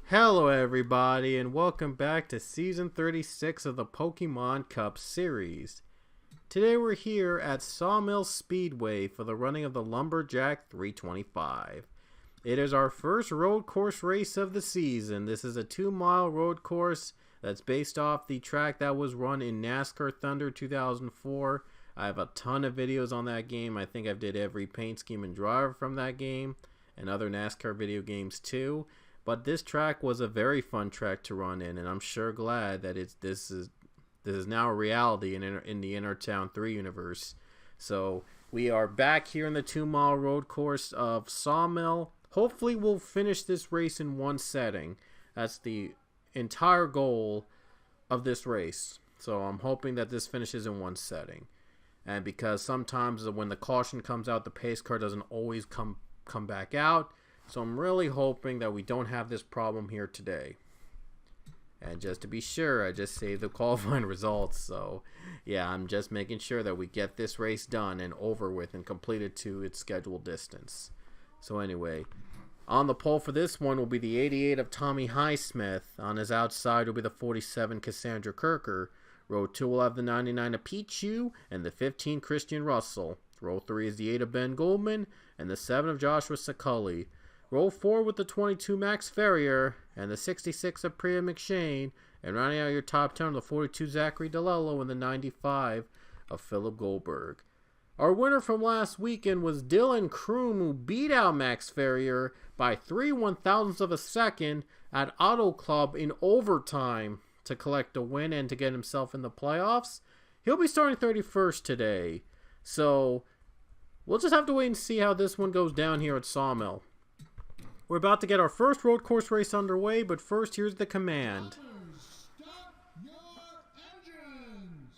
Hello everybody and welcome back to Season 36 of the Pokemon Cup series. Today we're here at Sawmill Speedway for the running of the Lumberjack 325. It is our first road course race of the season. This is a 2-mile road course that's based off the track that was run in NASCAR Thunder 2004. I have a ton of videos on that game. I think I've did every paint scheme and driver from that game and other NASCAR video games too. But this track was a very fun track to run in, and I'm sure glad that this is now a reality in the Intertown 3 universe. So we are back here in the 2-mile road course of Sawmill. Hopefully we'll finish this race in one setting. That's the entire goal of this race. So I'm hoping that this finishes in one setting. And because sometimes when the caution comes out, the pace car doesn't always come back out. So I'm really hoping that we don't have this problem here today. And just to be sure, I just saved the qualifying results. So yeah, I'm just making sure that we get this race done and over with and completed to its scheduled distance. So anyway, on the pole for this one will be the 88 of Tommy Highsmith. On his outside will be the 47 Cassandra Kirker. Row 2 will have the 99 of Pichu and the 15 Christian Russell. Row 3 is the 8 of Ben Goldman and the 7 of Joshua Saculli. Row 4 with the 22 Max Ferrier and the 66 of Priya McShane, and rounding out your top 10 the 42 Zachary DeLello and the 95 of Philip Goldberg. Our winner from last weekend was Dylan Kroom, who beat out Max Ferrier by 3/1000ths of a second at Auto Club in overtime to collect a win and to get himself in the playoffs. He'll be starting 31st today, so we'll just have to wait and see how this one goes down here at Sawmill. We're about to get our first road course race underway, but first here's the command. Stop your engines!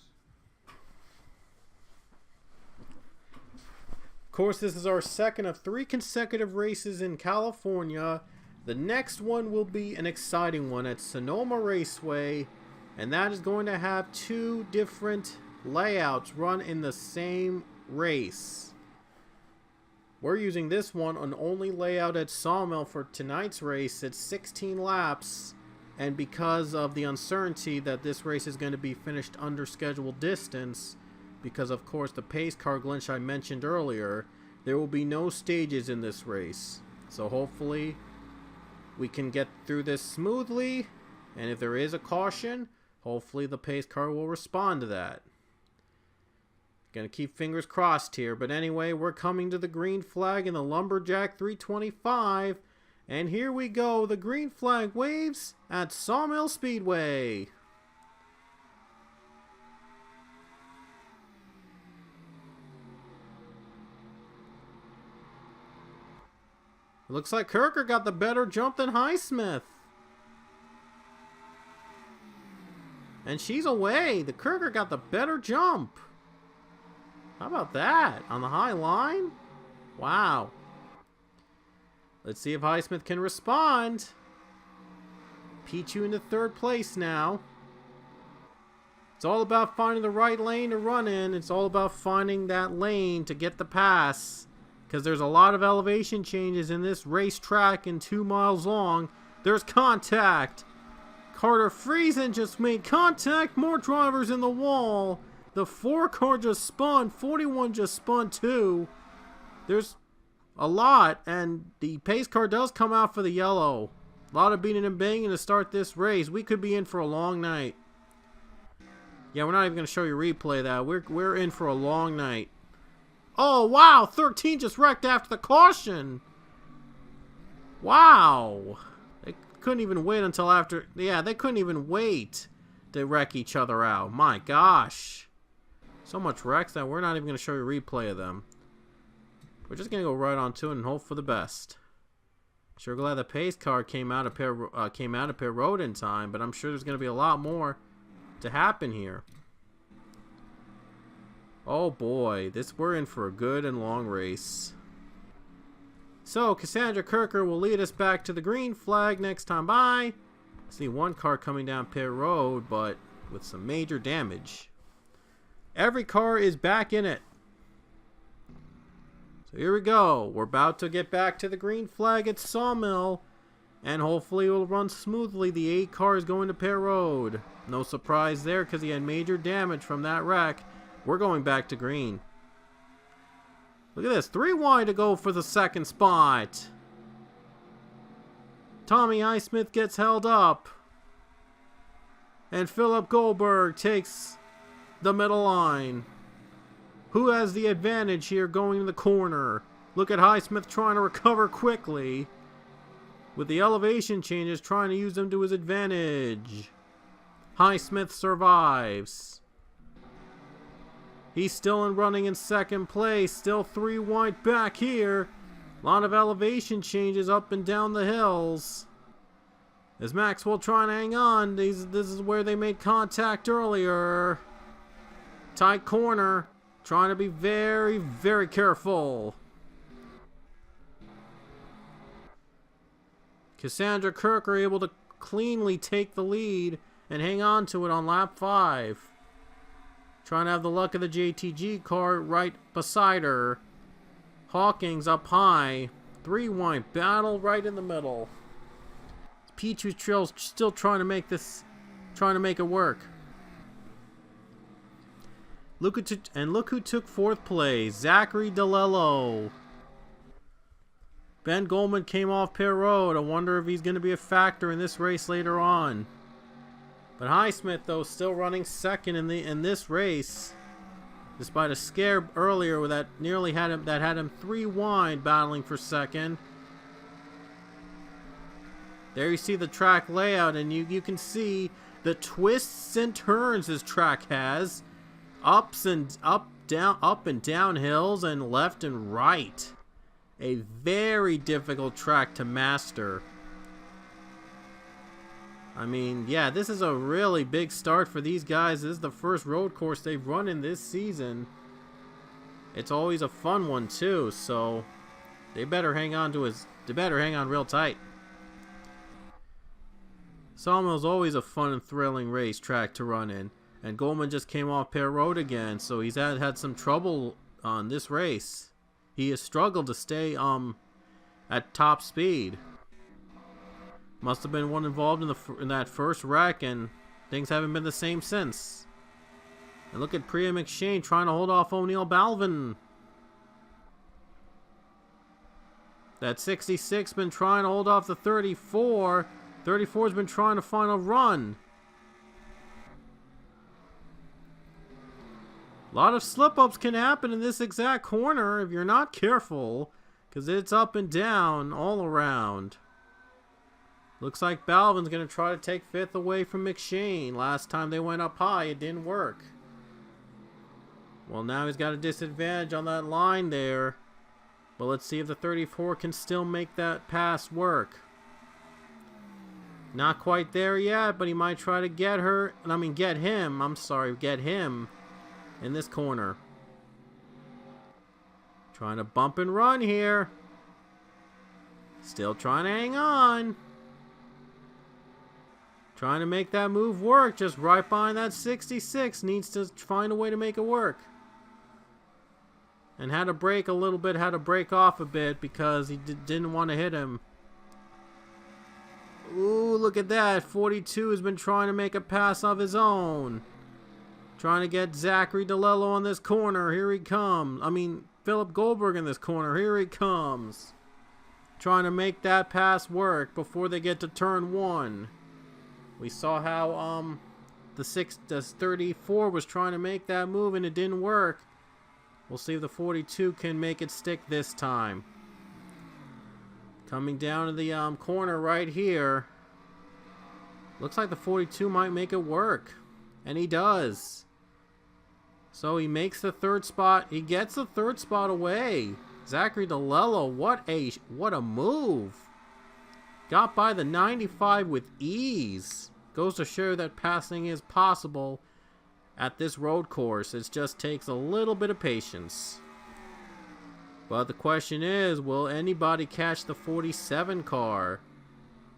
Of course, this is our second of 3 consecutive races in California. The next one will be an exciting one at Sonoma Raceway, and that is going to have 2 different layouts run in the same race. We're using this one on only layout at Sawmill for tonight's race. It's 16 laps, and because of the uncertainty that this race is going to be finished under scheduled distance, because of course the pace car glitch I mentioned earlier, there will be no stages in this race. So hopefully we can get through this smoothly, and if there is a caution, hopefully the pace car will respond to that. Gonna keep fingers crossed here, but anyway, we're coming to the green flag in the Lumberjack 325, and here we go. The green flag waves at Sawmill Speedway. It looks like Kirker got the better jump than Highsmith. And she's away. The Kirker got the better jump. How about that? On the high line? Wow. Let's see if Highsmith can respond. Pichu into 3rd place now. It's all about finding the right lane to run in. It's all about finding that lane to get the pass. Because there's a lot of elevation changes in this racetrack and 2 miles long. There's contact. Carter Friesen just made contact. More drivers in the wall. The 4 car just spun. 41 just spun too. There's a lot, and the pace car does come out for the yellow. A lot of beating and banging to start this race. We could be in for a long night. Yeah, we're not even going to show you a replay of that. We're in for a long night. Oh, wow. 13 just wrecked after the caution. Wow. They couldn't even wait until after. Yeah, they couldn't even wait to wreck each other out. My gosh. So much wrecks that we're not even going to show you a replay of them. We're just going to go right on to it and hope for the best. Sure glad the pace car came out of pit road in time, but I'm sure there's going to be a lot more to happen here. Oh boy, we're in for a good and long race. So Cassandra Kirker will lead us back to the green flag next time by. I see 1 car coming down pit road, but with some major damage. Every car is back in it. So here we go. We're about to get back to the green flag at Sawmill. And hopefully it will run smoothly. The 8 car is going to pit road. No surprise there because he had major damage from that wreck. We're going back to green. Look at this. 3 wide to go for the second spot. Tommy Highsmith gets held up. And Philip Goldberg takes the middle line. Who has the advantage here going in the corner? Look at Highsmith trying to recover quickly. With the elevation changes, trying to use them to his advantage. Highsmith survives. He's still running in second place. Still 3 wide back here. A lot of elevation changes up and down the hills. Is Maxwell trying to hang on? This is where they made contact earlier. Tight corner. Trying to be very, very careful. Cassandra Kirk are able to cleanly take the lead and hang on to it on lap 5. Trying to have the luck of the JTG car right beside her. Hawkins up high. 3 wide battle right in the middle. P2 Trail's still trying to make it work. Look who took 4th place. Zachary DeLello. Ben Goldman came off pit road. I wonder if he's going to be a factor in this race later on. But Highsmith, though, still running second in this race, despite a scare earlier that nearly had him 3 wide battling for second. There you see the track layout, and you can see the twists and turns this track has, up and down hills, and left and right. A very difficult track to master. I mean, yeah, this is a really big start for these guys. This is the first road course they've run in this season. It's always a fun one too, so they better hang on real tight. Sawmill's always a fun and thrilling racetrack to run in, and Goldman just came off pit road again, so he's had some trouble on this race. He has struggled to stay at top speed. Must have been one involved in that first wreck, and things haven't been the same since. And look at Priya McShane trying to hold off O'Neal Balvin. That 66 been trying to hold off the 34. 34's been trying to find a run. A lot of slip-ups can happen in this exact corner if you're not careful, because it's up and down all around. Looks like Balvin's going to try to take 5th away from McShane. Last time they went up high, it didn't work. Well, now he's got a disadvantage on that line there. But let's see if the 34 can still make that pass work. Not quite there yet, but he might try to get him in this corner. Trying to bump and run here. Still trying to hang on. Trying to make that move work. Just right behind that 66. Needs to find a way to make it work. And had to brake a little bit. Had to break off a bit because he didn't want to hit him. Ooh, look at that. 42 has been trying to make a pass of his own. Trying to get Zachary DeLello on this corner. Here he comes. Philip Goldberg in this corner. Here he comes. Trying to make that pass work before they get to turn 1. We saw how the 34 was trying to make that move and it didn't work. We'll see if the 42 can make it stick this time. Coming down to the corner right here. Looks like the 42 might make it work. And he does. So he makes the 3rd spot. He gets the 3rd spot away. Zachary DeLello, what a move. Got by the 95 with ease. Goes to show that passing is possible at this road course. It just takes a little bit of patience. But the question is, will anybody catch the 47 car?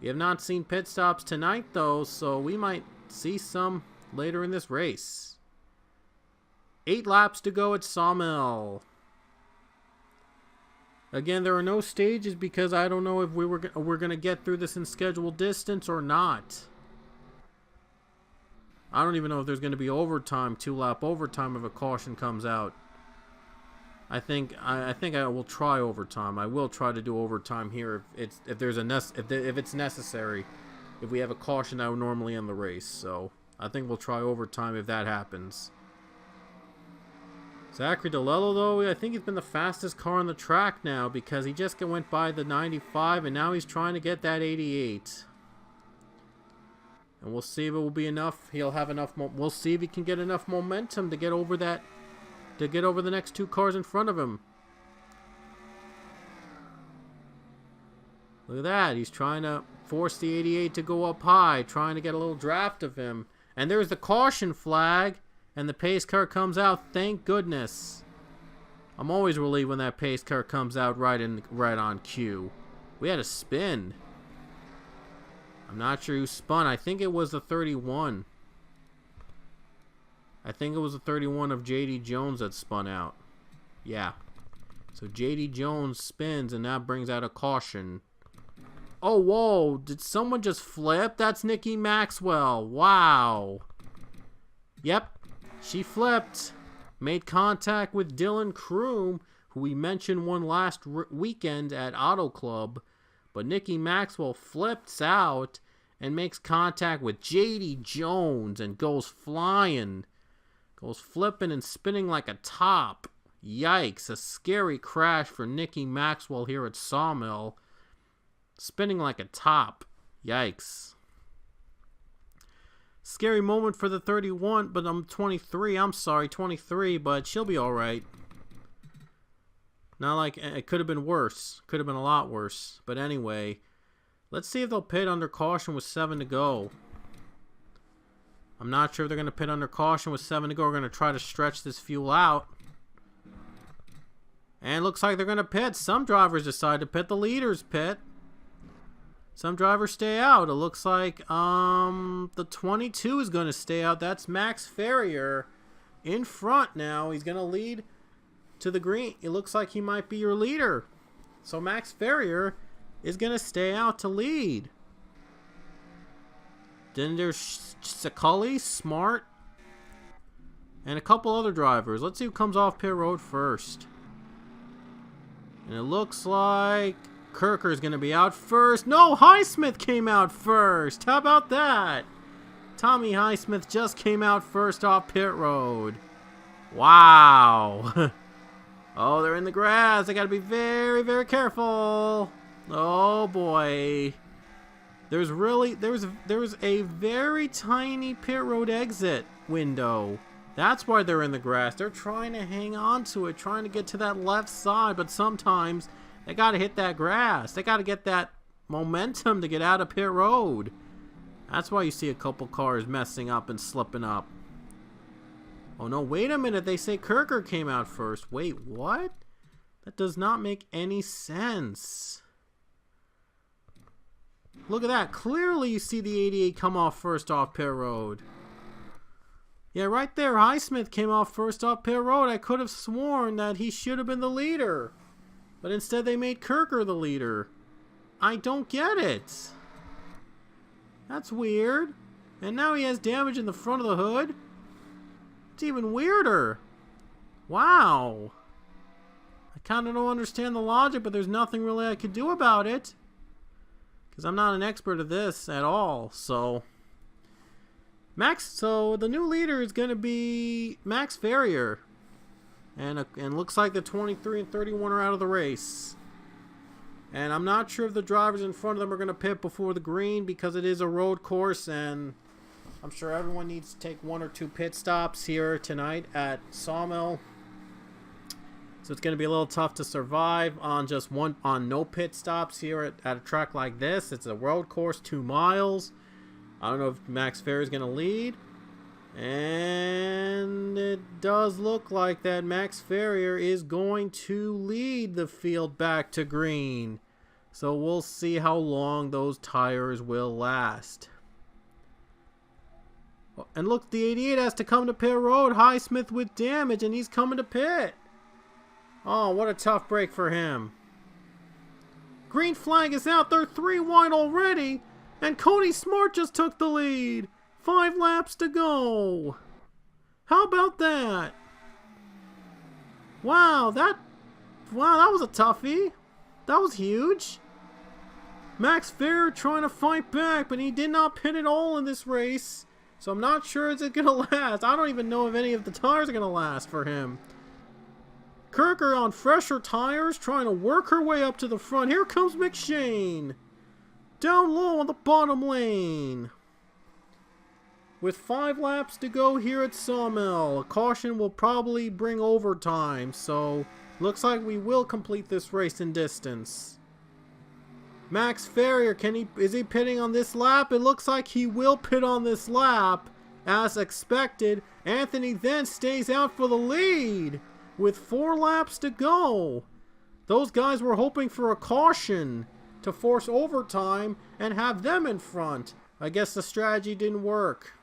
We have not seen pit stops tonight though, so we might see some later in this race. 8 laps to go at Sawmill. Again, there are no stages because I don't know if we're going to get through this in scheduled distance or not. I don't even know if there's going to be overtime, 2-lap overtime if a caution comes out. I think I will try overtime. I will try to do overtime here if it's necessary. If we have a caution, I would normally end the race. So I think we'll try overtime if that happens. Zachary DeLello, though, I think he's been the fastest car on the track now because he just went by the 95 and now he's trying to get that 88. And we'll see if it will be enough. He'll have enough. We'll see if he can get enough momentum to get over that, to get over the next two cars in front of him. Look at that. He's trying to force the 88 to go up high, trying to get a little draft of him. And there's the caution flag. And the pace car comes out, thank goodness. I'm always relieved when that pace car comes out right on cue. We had a spin. I'm not sure who spun. I think it was the 31. I think it was the 31 of J.D. Jones that spun out. Yeah. So J.D. Jones spins and that brings out a caution. Oh, whoa. Did someone just flip? That's Nikki Maxwell. Wow. Yep. She flipped, made contact with Dylan Kroom, who we mentioned won last weekend at Auto Club, but Nikki Maxwell flips out and makes contact with J.D. Jones and goes flying, goes flipping and spinning like a top. Yikes, a scary crash for Nikki Maxwell here at Sawmill, spinning like a top. Yikes. Scary moment for the 31, but I'm 23. I'm sorry, 23, but she'll be all right. Not like it could have been worse. Could have been a lot worse. But anyway, let's see if they'll pit under caution with 7 to go. I'm not sure if they're going to pit under caution with 7 to go. We're going to try to stretch this fuel out. And it looks like they're going to pit. Some drivers decide to pit. The leaders pit. Some drivers stay out. It looks like the 22 is going to stay out. That's Max Ferrier in front now. He's going to lead to the green. It looks like he might be your leader. So Max Ferrier is going to stay out to lead. Then there's Sakali, Smart, and a couple other drivers. Let's see who comes off pit road first. And it looks like Kirker is going to be out first. No, Highsmith came out first. How about that? Tommy Highsmith just came out first off pit road. Wow. Oh, they're in the grass. They got to be very, very careful. Oh, boy. There was a very tiny pit road exit window. That's why they're in the grass. They're trying to hang on to it, trying to get to that left side, but sometimes they got to hit that grass. They got to get that momentum to get out of pit road. That's why you see a couple cars messing up and slipping up. Oh no, wait a minute. They say Kirker came out first. Wait, what? That does not make any sense. Look at that. Clearly you see the 88 come off first off pit road. Yeah, right there. Highsmith came off first off pit road. I could have sworn that he should have been the leader. But instead they made Kirker the leader. I don't get it. That's weird. And now he has damage in the front of the hood. It's even weirder. Wow. I kind of don't understand the logic, but there's nothing really I could do about it. Because I'm not an expert at this at all, so the new leader is going to be Max Ferrier. And looks like the 23 and 31 are out of the race. And I'm not sure if the drivers in front of them are going to pit before the green because it is a road course. And I'm sure everyone needs to take 1 or 2 pit stops here tonight at Sawmill. So it's going to be a little tough to survive on no pit stops here at a track like this. It's a road course, 2 miles. I don't know if Max Ferrier is going to lead. And it does look like that Max Ferrier is going to lead the field back to green. So we'll see how long those tires will last. And look, the 88 has to come to pit road. Highsmith with damage, and he's coming to pit. Oh, what a tough break for him. Green flag is out. They're 3 wide already. And Cody Smart just took the lead. 5 laps to go. How about that? Wow, that was a toughie. That was huge. Max Verstappen trying to fight back, but he did not pit at all in this race. So I'm not sure it's going to last. I don't even know if any of the tires are going to last for him. Kirker on fresher tires, trying to work her way up to the front. Here comes McShane. Down low on the bottom lane. With 5 laps to go here at Sawmill, a caution will probably bring overtime. So looks like we will complete this race in distance. Max Farrier, is he pitting on this lap? It looks like he will pit on this lap, as expected. Anthony then stays out for the lead, with 4 laps to go. Those guys were hoping for a caution to force overtime and have them in front. I guess the strategy didn't work.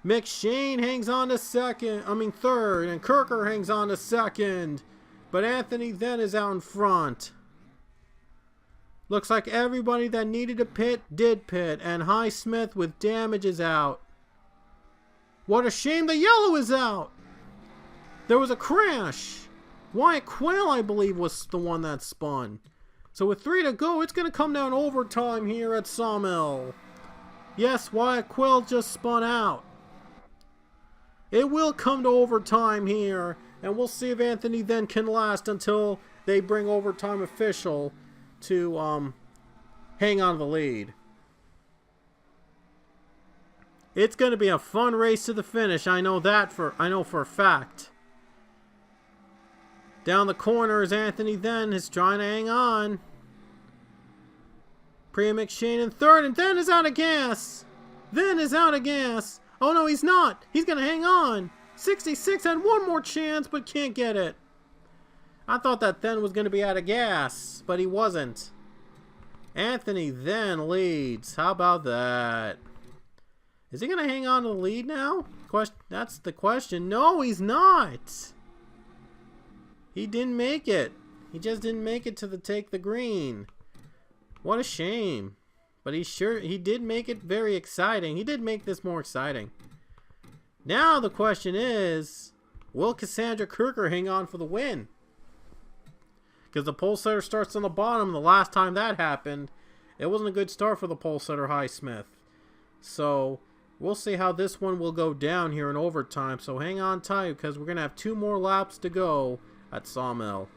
McShane hangs on to third, and Kirker hangs on to second. But Anthony then is out in front. Looks like everybody that needed to pit did pit, and Highsmith with damage is out. What a shame the yellow is out. There was a crash. Wyatt Quayle, I believe, was the one that spun. So with 3 to go, it's going to come down overtime here at Sawmill. Yes, Wyatt Quayle just spun out. It will come to overtime here, and we'll see if Anthony then can last until they bring overtime official to hang on to the lead. It's going to be a fun race to the finish. I know for a fact. Down the corners, Anthony then is trying to hang on. Priya McShane in third, and then is out of gas. Oh no, he's not. He's going to hang on. 66 had one more chance, but can't get it. I thought that then was going to be out of gas, but he wasn't. Anthony then leads. How about that? Is he going to hang on to the lead now? That's the question. No, he's not. He didn't make it. He just didn't make it to take the green. What a shame. But he did make it very exciting. He did make this more exciting. Now the question is, will Cassandra Kirker hang on for the win? Because the pole setter starts on the bottom. The last time that happened, it wasn't a good start for the pole setter Highsmith. So we'll see how this one will go down here in overtime. So hang on tight, because we're going to have 2 more laps to go at Sawmill.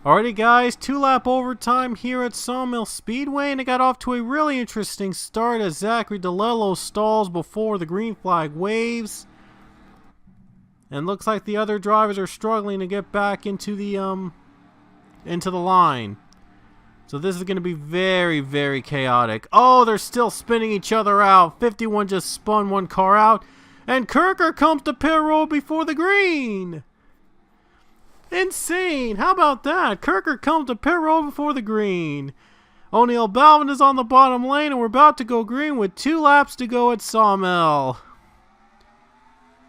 Alrighty guys, 2-lap overtime here at Sawmill Speedway, and it got off to a really interesting start as Zachary DeLello stalls before the green flag waves. And looks like the other drivers are struggling to get back into the line. So this is going to be very, very chaotic. Oh, they're still spinning each other out. 51 just spun one car out, and Kirker comes to pit road before the green. Insane! How about that? Kirker comes to pit road before the green. O'Neal Balvin is on the bottom lane, and we're about to go green with 2 laps to go at Sawmill.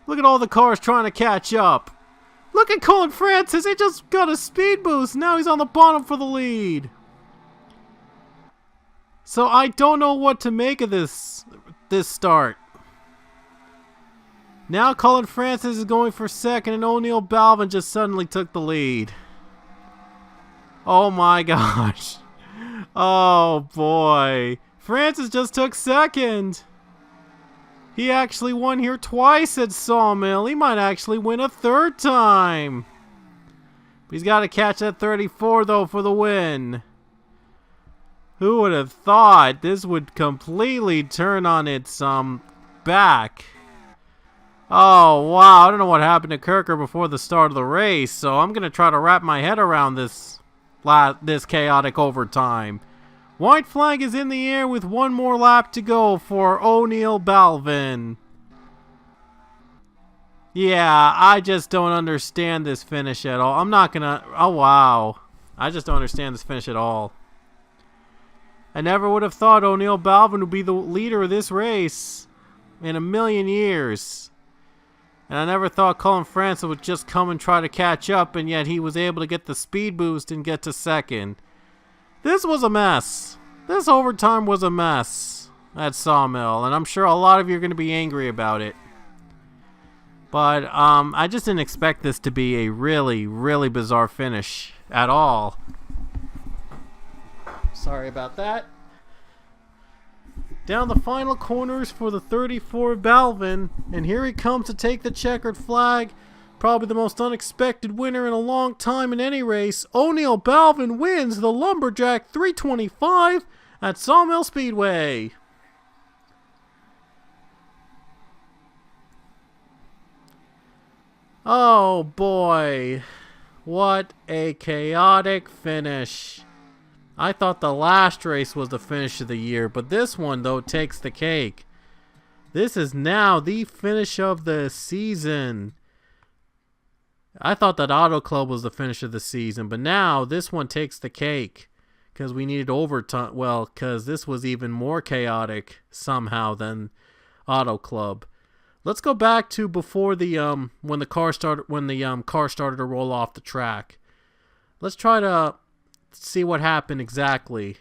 Look at all the cars trying to catch up. Look at Colin Francis. He just got a speed boost. Now he's on the bottom for the lead. So I don't know what to make of this start. Now Colin Francis is going for second, and O'Neal Balvin just suddenly took the lead. Oh my gosh. Oh boy. Francis just took second. He actually won here twice at Sawmill. He might actually win a 3rd time. He's got to catch that 34 though for the win. Who would have thought this would completely turn on its back? Oh, wow. I don't know what happened to Kirker before the start of the race, so I'm going to try to wrap my head around this chaotic overtime. White flag is in the air with 1 more lap to go for O'Neal Balvin. Yeah, I just don't understand this finish at all. I'm not going to... Oh, wow. I just don't understand this finish at all. I never would have thought O'Neal Balvin would be the leader of this race in a million years. And I never thought Colin Francis would just come and try to catch up, and yet he was able to get the speed boost and get to second. This was a mess. This overtime was a mess at Sawmill, and I'm sure a lot of you are going to be angry about it. But I just didn't expect this to be a really, really bizarre finish at all. Sorry about that. Down the final corners for the 34 Balvin, and here he comes to take the checkered flag. Probably the most unexpected winner in a long time in any race. O'Neal Balvin wins the Lumberjack 325 at Sawmill Speedway. Oh boy, what a chaotic finish. I thought the last race was the finish of the year, but this one, though, takes the cake. This is now the finish of the season. I thought that Auto Club was the finish of the season, but now this one takes the cake because we needed overtime. Well, because this was even more chaotic somehow than Auto Club. Let's go back to before the when the car started to roll off the track. Let's try to see what happened exactly.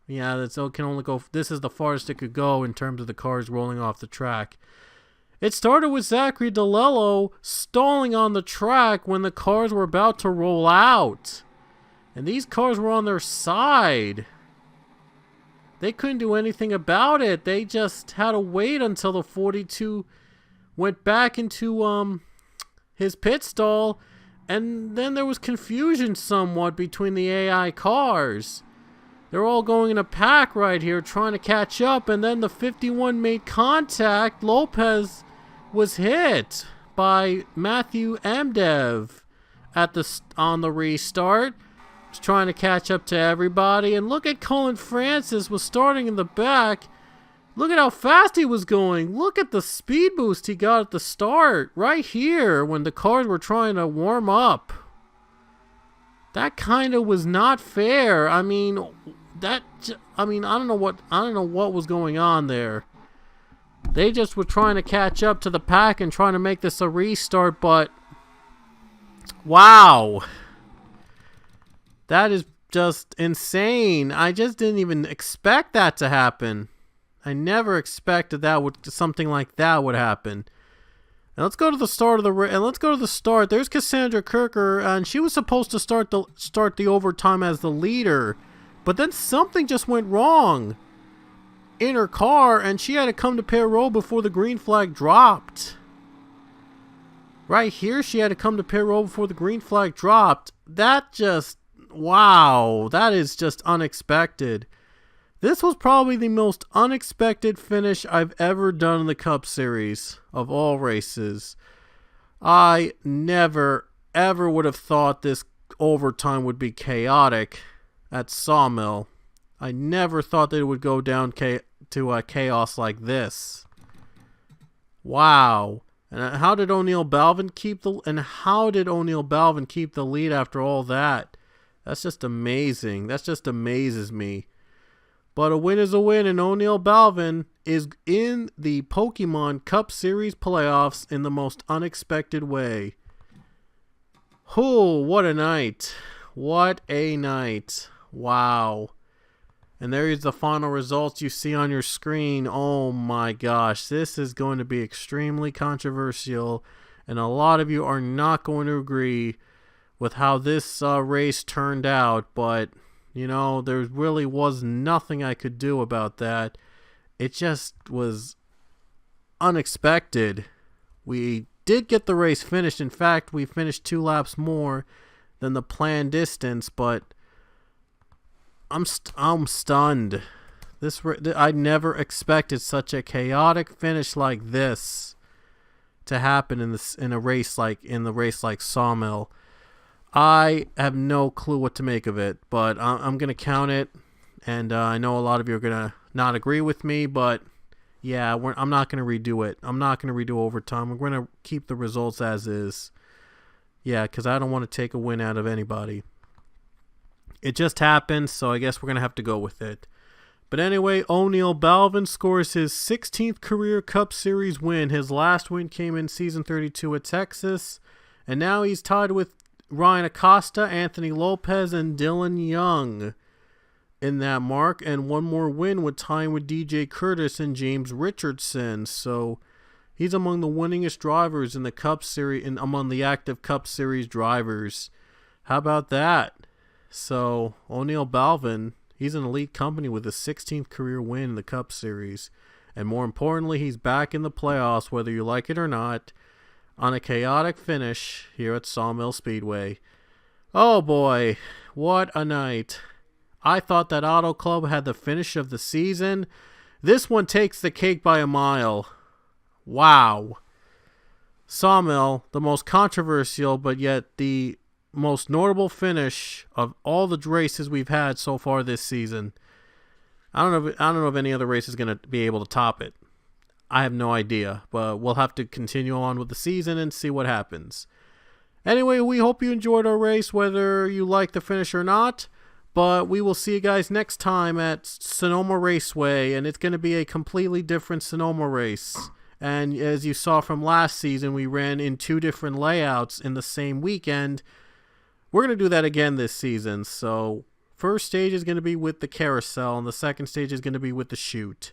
Yeah, it can only go. This is the farthest it could go in terms of the cars rolling off the track. It started with Zachary DeLello stalling on the track when the cars were about to roll out, and these cars were on their side. They couldn't do anything about it. They just had to wait until the 42 went back into his pit stall. And then there was confusion somewhat between the AI cars. They're all going in a pack right here trying to catch up. And then the 51 made contact. Lopez was hit by Matthew Amdev on the restart. Was trying to catch up to everybody. And look at Colin Francis was starting in the back. Look at how fast he was going. Look at the speed boost he got at the start. Right here when the cars were trying to warm up. That kind of was not fair. I mean, I don't know what was going on there. They just were trying to catch up to the pack and trying to make this a restart, but wow. That is just insane. I just didn't even expect that to happen. I never expected something like that would happen. And let's go to the start of the There's Cassandra Kirker, and she was supposed to start the overtime as the leader, but then something just went wrong in her car, and she had to come to pit road before the green flag dropped. Right here, she had to come to pit road before the green flag dropped. Wow, that is just unexpected. This was probably the most unexpected finish I've ever done in the Cup Series of all races. I never, ever would have thought this overtime would be chaotic at Sawmill. I never thought that it would go down to chaos like this. Wow. And how did O'Neal Balvin keep the lead after all that? That's just amazing. That just amazes me. But a win is a win, and O'Neal Balvin is in the Pokemon Cup Series playoffs in the most unexpected way. Oh, what a night. What a night. Wow. And there's the final results you see on your screen. Oh my gosh, this is going to be extremely controversial, and a lot of you are not going to agree with how this race turned out, but you know, there really was nothing I could do about that. It just was unexpected. We did get the race finished. In fact, we finished 2 laps more than the planned distance, but I'm stunned. I never expected such a chaotic finish like this to happen in a race like Sawmill. I have no clue what to make of it, but I'm going to count it, and I know a lot of you are going to not agree with me, but yeah, I'm not going to redo it. I'm not going to redo overtime. We're going to keep the results as is. Yeah, because I don't want to take a win out of anybody. It just happened, so I guess we're going to have to go with it. But anyway, O'Neal Balvin scores his 16th career Cup Series win. His last win came in season 32 at Texas. And now he's tied with Ryan Acosta, Anthony Lopez, and Dylan Young in that mark. And one more win would tie him with DJ Curtis and James Richardson. So he's among the winningest drivers in the Cup Series, and among the active Cup Series drivers. How about that? So O'Neal Balvin, he's an elite company with his 16th career win in the Cup Series. And more importantly, he's back in the playoffs, whether you like it or not, on a chaotic finish here at Sawmill Speedway. Oh boy, what a night. I thought that Auto Club had the finish of the season. This one takes the cake by a mile. Wow. Sawmill, the most controversial but yet the most notable finish of all the races we've had so far this season. I don't know if any other race is going to be able to top it. I have no idea, but we'll have to continue on with the season and see what happens. Anyway, we hope you enjoyed our race, whether you like the finish or not, but we will see you guys next time at Sonoma Raceway, and it's going to be a completely different Sonoma race. And as you saw from last season, we ran in 2 different layouts in the same weekend. We're going to do that again this season. So first stage is going to be with the carousel, and the second stage is going to be with the chute.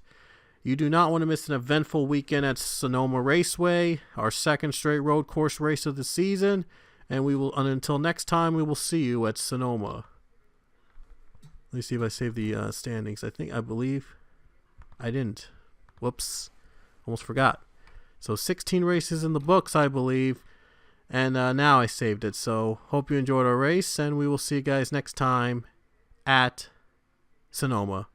You do not want to miss an eventful weekend at Sonoma Raceway, our second straight road course race of the season. And until next time, we will see you at Sonoma. Let me see if I saved the standings. I believe I didn't. Whoops. Almost forgot. So 16 races in the books, I believe. And now I saved it. So hope you enjoyed our race, and we will see you guys next time at Sonoma.